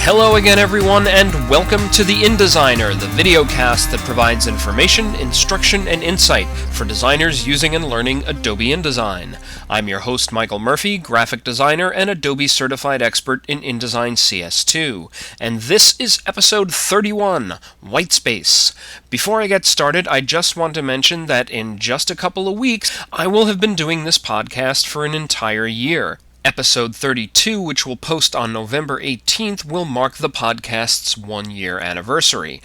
Hello again everyone, and welcome to the InDesigner, the videocast that provides information, instruction, and insight for designers using and learning Adobe InDesign. I'm your host Michael Murphy, graphic designer and Adobe certified expert in InDesign CS2, and this is episode 31, Whitespace. Before I get started, I just want to mention that in just a couple of weeks, I will have been doing this podcast for an entire year. Episode 32, which will post on November 18th, will mark the podcast's one-year anniversary.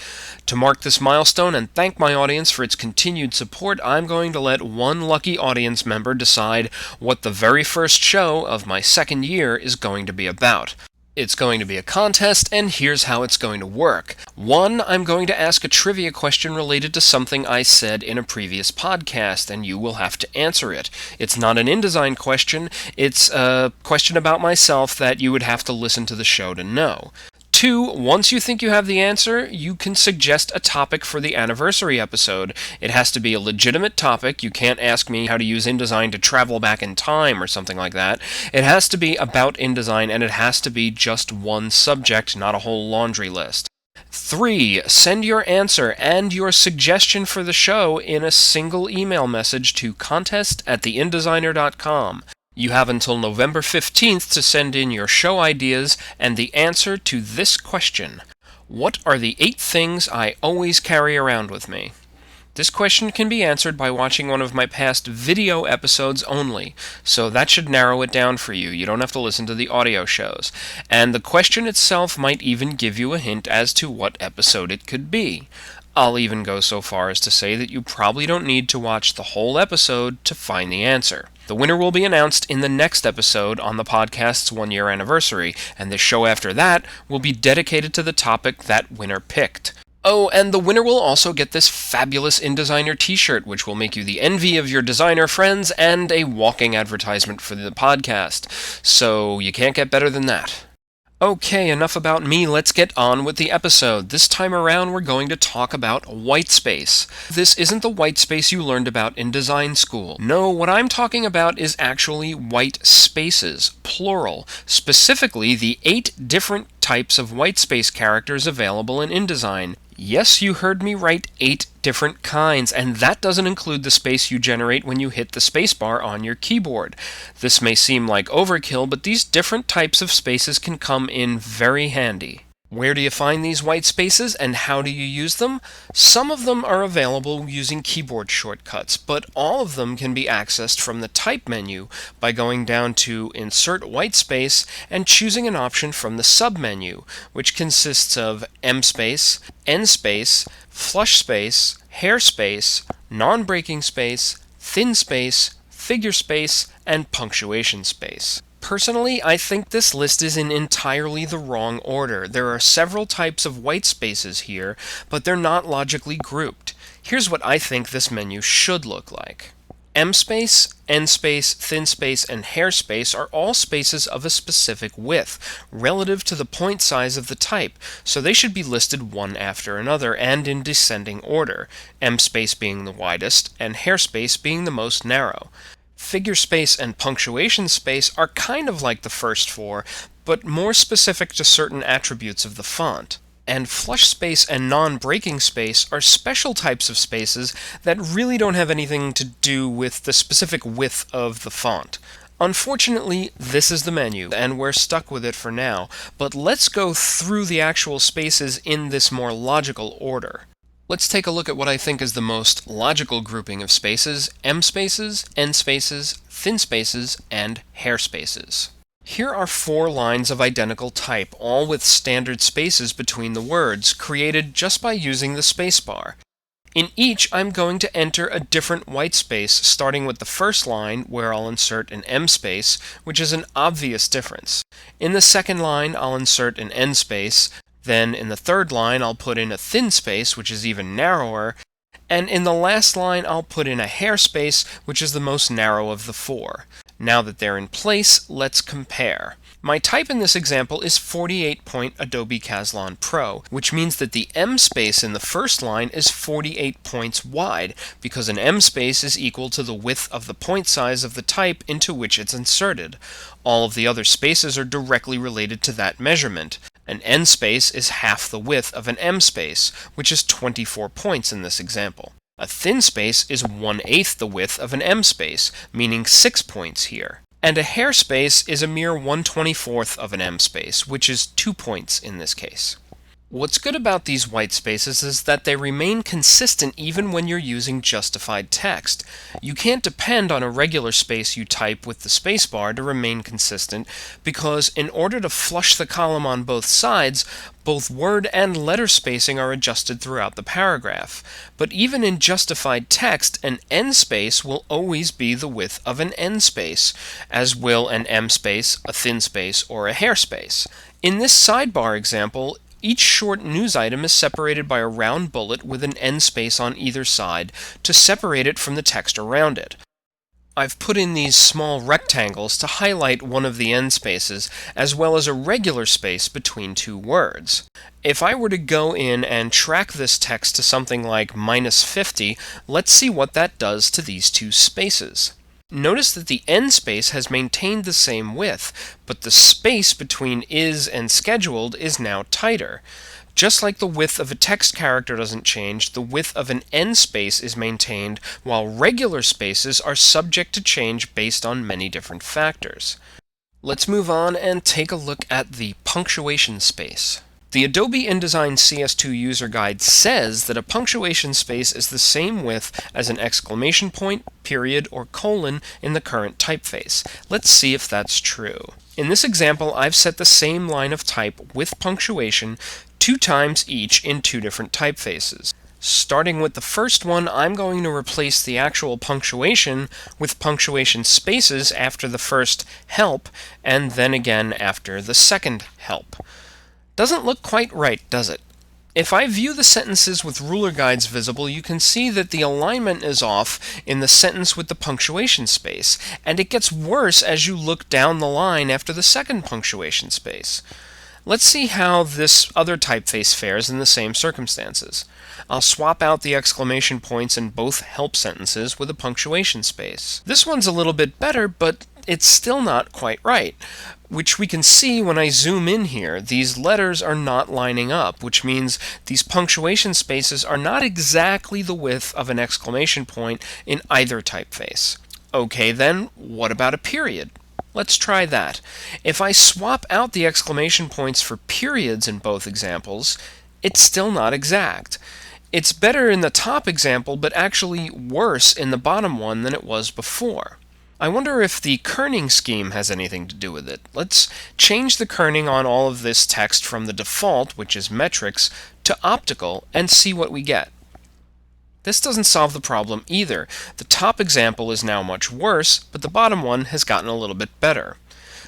To mark this milestone and thank my audience for its continued support, I'm going to let one lucky audience member decide what the very first show of my second year is going to be about. It's going to be a contest, and here's how it's going to work. 1, I'm going to ask a trivia question related to something I said in a previous podcast, and you will have to answer it. It's not an InDesign question, it's a question about myself that you would have to listen to the show to know. 2, once you think you have the answer, you can suggest a topic for the anniversary episode. It has to be a legitimate topic. You can't ask me how to use InDesign to travel back in time or something like that. It has to be about InDesign, and it has to be just one subject, not a whole laundry list. 3, send your answer and your suggestion for the show in a single email message to contest@theindesigner.com. You have until November 15th to send in your show ideas and the answer to this question. What are the 8 things I always carry around with me? This question can be answered by watching one of my past video episodes only, so that should narrow it down for you. You don't have to listen to the audio shows. And the question itself might even give you a hint as to what episode it could be. I'll even go so far as to say that you probably don't need to watch the whole episode to find the answer. The winner will be announced in the next episode on the podcast's one-year anniversary, and the show after that will be dedicated to the topic that winner picked. Oh, and the winner will also get this fabulous InDesigner t-shirt, which will make you the envy of your designer friends and a walking advertisement for the podcast. So you can't get better than that. Okay, enough about me, let's get on with the episode. This time around we're going to talk about whitespace. This isn't the whitespace you learned about in design school. No, what I'm talking about is actually white spaces, plural. Specifically, the 8 different types of whitespace characters available in InDesign. Yes, you heard me right, 8 different kinds, and that doesn't include the space you generate when you hit the spacebar on your keyboard. This may seem like overkill, but these different types of spaces can come in very handy. Where do you find these white spaces, and how do you use them? Some of them are available using keyboard shortcuts, but all of them can be accessed from the Type menu by going down to Insert Whitespace and choosing an option from the submenu, which consists of M space, N space, flush space, hair space, non-breaking space, thin space, figure space, and punctuation space. Personally, I think this list is in entirely the wrong order. There are several types of white spaces here, but they're not logically grouped. Here's what I think this menu should look like. M space, N space, thin space, and hair space are all spaces of a specific width, relative to the point size of the type, so they should be listed one after another and in descending order, M space being the widest, and hair space being the most narrow. Figure space and punctuation space are kind of like the first 4, but more specific to certain attributes of the font. And flush space and non-breaking space are special types of spaces that really don't have anything to do with the specific width of the font. Unfortunately, this is the menu, and we're stuck with it for now, but let's go through the actual spaces in this more logical order. Let's take a look at what I think is the most logical grouping of spaces: M spaces, N spaces, thin spaces, and hair spaces. Here are 4 lines of identical type, all with standard spaces between the words, created just by using the spacebar. In each, I'm going to enter a different white space, starting with the first line, where I'll insert an M space, which is an obvious difference. In the second line, I'll insert an N space. Then in the third line, I'll put in a thin space, which is even narrower, and in the last line, I'll put in a hair space, which is the most narrow of the 4. Now that they're in place, let's compare. My type in this example is 48-point Adobe Caslon Pro, which means that the M space in the first line is 48 points wide, because an M space is equal to the width of the point size of the type into which it's inserted. All of the other spaces are directly related to that measurement. An n space is half the width of an m space, which is 24 points in this example. A thin space is 1/8 the width of an m space, meaning 6 points here. And a hair space is a mere 1/24th of an m space, which is 2 points in this case. What's good about these white spaces is that they remain consistent even when you're using justified text. You can't depend on a regular space you type with the spacebar to remain consistent, because in order to flush the column on both sides, both word and letter spacing are adjusted throughout the paragraph. But even in justified text, an n space will always be the width of an n space, as will an m space, a thin space, or a hair space. In this sidebar example, each short news item is separated by a round bullet with an n space on either side to separate it from the text around it. I've put in these small rectangles to highlight one of the n spaces, as well as a regular space between two words. If I were to go in and track this text to something like -50, let's see what that does to these two spaces. Notice that the n space has maintained the same width, but the space between is and scheduled is now tighter. Just like the width of a text character doesn't change, the width of an n space is maintained, while regular spaces are subject to change based on many different factors. Let's move on and take a look at the punctuation space. The Adobe InDesign CS2 user guide says that a punctuation space is the same width as an exclamation point, period, or colon in the current typeface. Let's see if that's true. In this example, I've set the same line of type with punctuation 2 times each in 2 different typefaces. Starting with the first one, I'm going to replace the actual punctuation with punctuation spaces after the first help, and then again after the second help. Doesn't look quite right, does it? If I view the sentences with ruler guides visible, you can see that the alignment is off in the sentence with the punctuation space, and it gets worse as you look down the line after the second punctuation space. Let's see how this other typeface fares in the same circumstances. I'll swap out the exclamation points in both help sentences with a punctuation space. This one's a little bit better, but it's still not quite right, which we can see when I zoom in here. These letters are not lining up, which means these punctuation spaces are not exactly the width of an exclamation point in either typeface. Okay then, what about a period? Let's try that. If I swap out the exclamation points for periods in both examples, it's still not exact. It's better in the top example, but actually worse in the bottom one than it was before. I wonder if the kerning scheme has anything to do with it. Let's change the kerning on all of this text from the default, which is metrics, to optical and see what we get. This doesn't solve the problem either. The top example is now much worse, but the bottom one has gotten a little bit better.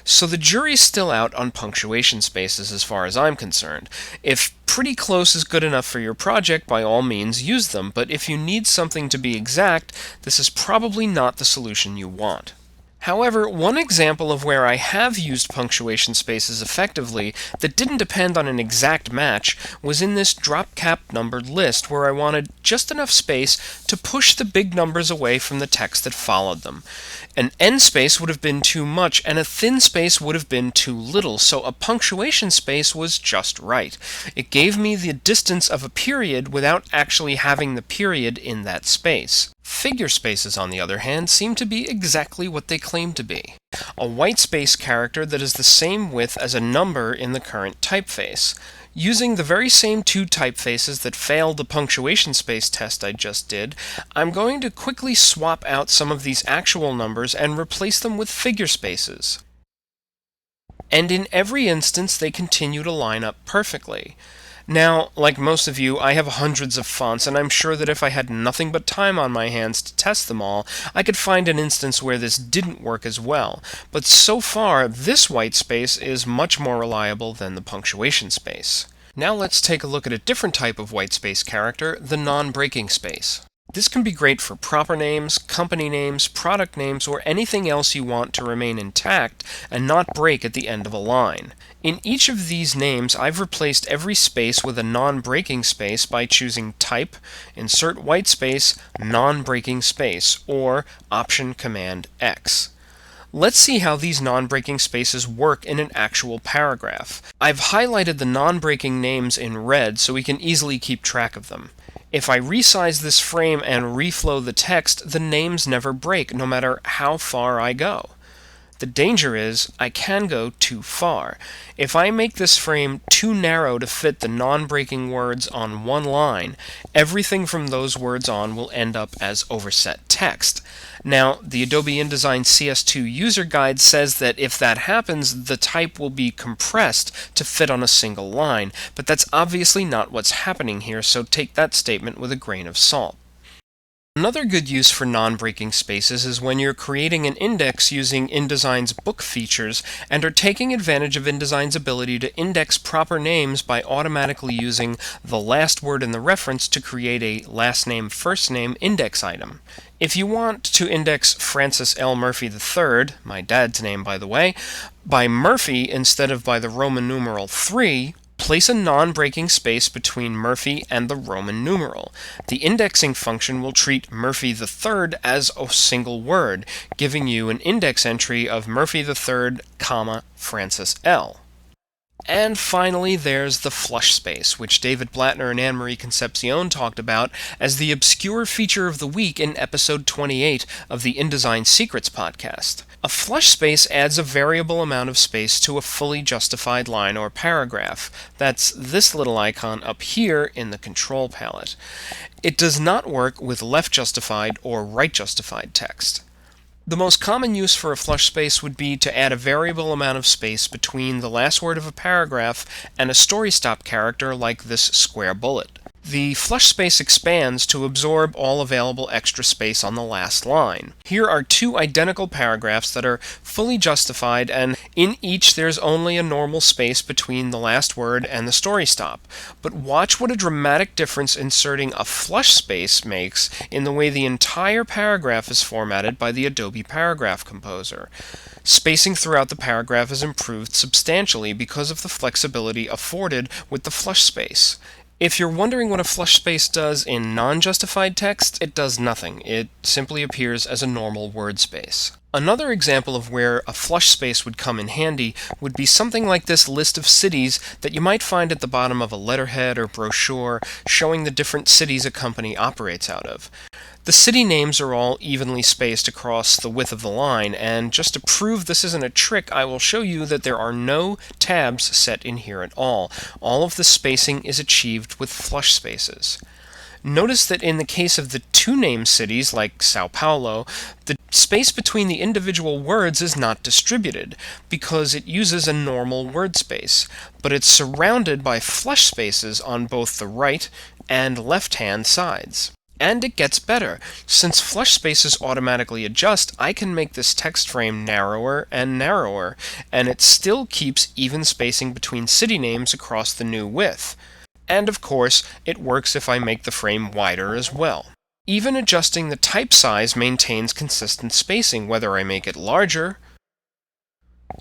So the jury's still out on punctuation spaces as far as I'm concerned. If pretty close is good enough for your project, by all means use them, but if you need something to be exact, this is probably not the solution you want. However, one example of where I have used punctuation spaces effectively that didn't depend on an exact match was in this drop cap numbered list, where I wanted just enough space to push the big numbers away from the text that followed them. An n space would have been too much, and a thin space would have been too little, so a punctuation space was just right. It gave me the distance of a period without actually having the period in that space. Figure spaces, on the other hand, seem to be exactly what they claim to be. A white space character that is the same width as a number in the current typeface. Using the very same 2 typefaces that failed the punctuation space test I just did, I'm going to quickly swap out some of these actual numbers and replace them with figure spaces. And in every instance, they continue to line up perfectly. Now, like most of you, I have hundreds of fonts, and I'm sure that if I had nothing but time on my hands to test them all, I could find an instance where this didn't work as well. But so far, this white space is much more reliable than the punctuation space. Now let's take a look at a different type of white space character, the non-breaking space. This can be great for proper names, company names, product names, or anything else you want to remain intact and not break at the end of a line. In each of these names, I've replaced every space with a non-breaking space by choosing Type, Insert White Space, Non-Breaking Space, or Option-Command-X. Let's see how these non-breaking spaces work in an actual paragraph. I've highlighted the non-breaking names in red so we can easily keep track of them. If I resize this frame and reflow the text, the names never break, no matter how far I go. The danger is, I can go too far. If I make this frame too narrow to fit the non-breaking words on one line, everything from those words on will end up as overset text. Now, the Adobe InDesign CS2 user guide says that if that happens, the type will be compressed to fit on a single line, but that's obviously not what's happening here, so take that statement with a grain of salt. Another good use for non-breaking spaces is when you're creating an index using InDesign's book features and are taking advantage of InDesign's ability to index proper names by automatically using the last word in the reference to create a last name first name index item. If you want to index Francis L. Murphy III, my dad's name by the way, by Murphy instead of by the Roman numeral 3, place a non-breaking space between Murphy and the Roman numeral. The indexing function will treat Murphy III as a single word, giving you an index entry of Murphy III, Francis L. And finally, there's the flush space, which David Blattner and Anne-Marie Concepcion talked about as the obscure feature of the week in episode 28 of the InDesign Secrets podcast. A flush space adds a variable amount of space to a fully justified line or paragraph. That's this little icon up here in the control palette. It does not work with left justified or right justified text. The most common use for a flush space would be to add a variable amount of space between the last word of a paragraph and a story stop character like this square bullet. The flush space expands to absorb all available extra space on the last line. Here are two identical paragraphs that are fully justified, and in each there's only a normal space between the last word and the story stop. But watch what a dramatic difference inserting a flush space makes in the way the entire paragraph is formatted by the Adobe Paragraph Composer. Spacing throughout the paragraph is improved substantially because of the flexibility afforded with the flush space. If you're wondering what a flush space does in non-justified text, it does nothing. It simply appears as a normal word space. Another example of where a flush space would come in handy would be something like this list of cities that you might find at the bottom of a letterhead or brochure showing the different cities a company operates out of. The city names are all evenly spaced across the width of the line, and just to prove this isn't a trick, I will show you that there are no tabs set in here at all. All of the spacing is achieved with flush spaces. Notice that in the case of the two named cities, like Sao Paulo, the space between the individual words is not distributed, because it uses a normal word space, but it's surrounded by flush spaces on both the right and left-hand sides. And it gets better. Since flush spaces automatically adjust, I can make this text frame narrower and narrower, and it still keeps even spacing between city names across the new width. And of course, it works if I make the frame wider as well. Even adjusting the type size maintains consistent spacing, whether I make it larger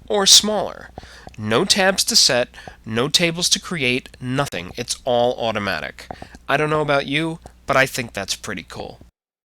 or smaller. No tabs to set, no tables to create, nothing. It's all automatic. I don't know about you, but I think that's pretty cool.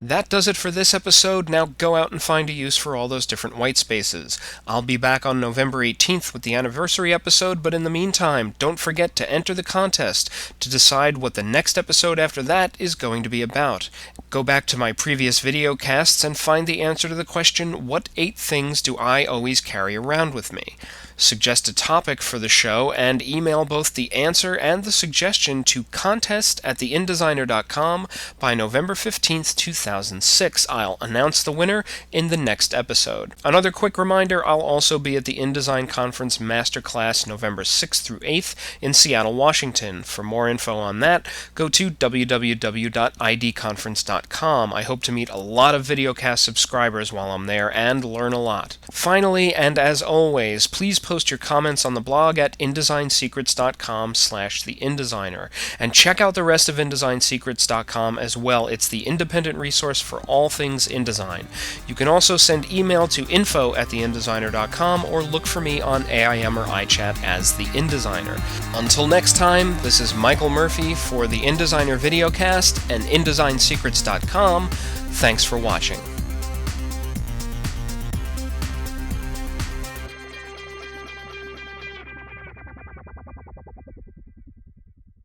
That does it for this episode. Now go out and find a use for all those different white spaces. I'll be back on November 18th with the anniversary episode, but in the meantime, don't forget to enter the contest to decide what the next episode after that is going to be about. Go back to my previous video casts and find the answer to the question, what 8 things do I always carry around with me? Suggest a topic for the show and email both the answer and the suggestion to contest@theindesigner.com by November 15th, 2006. I'll announce the winner in the next episode. Another quick reminder, I'll also be at the InDesign Conference Masterclass November 6th through 8th in Seattle, Washington. For more info on that, go to www.idconference.com. I hope to meet a lot of videocast subscribers while I'm there and learn a lot. Finally, and as always, please post your comments on the blog at InDesignSecrets.com/theindesigner. And check out the rest of InDesignSecrets.com as well. It's the independent resource for all things InDesign. You can also send email to info@theindesigner.com or look for me on AIM or iChat as The InDesigner. Until next time, this is Michael Murphy for the InDesigner Videocast and InDesignSecrets.com. Thanks for watching.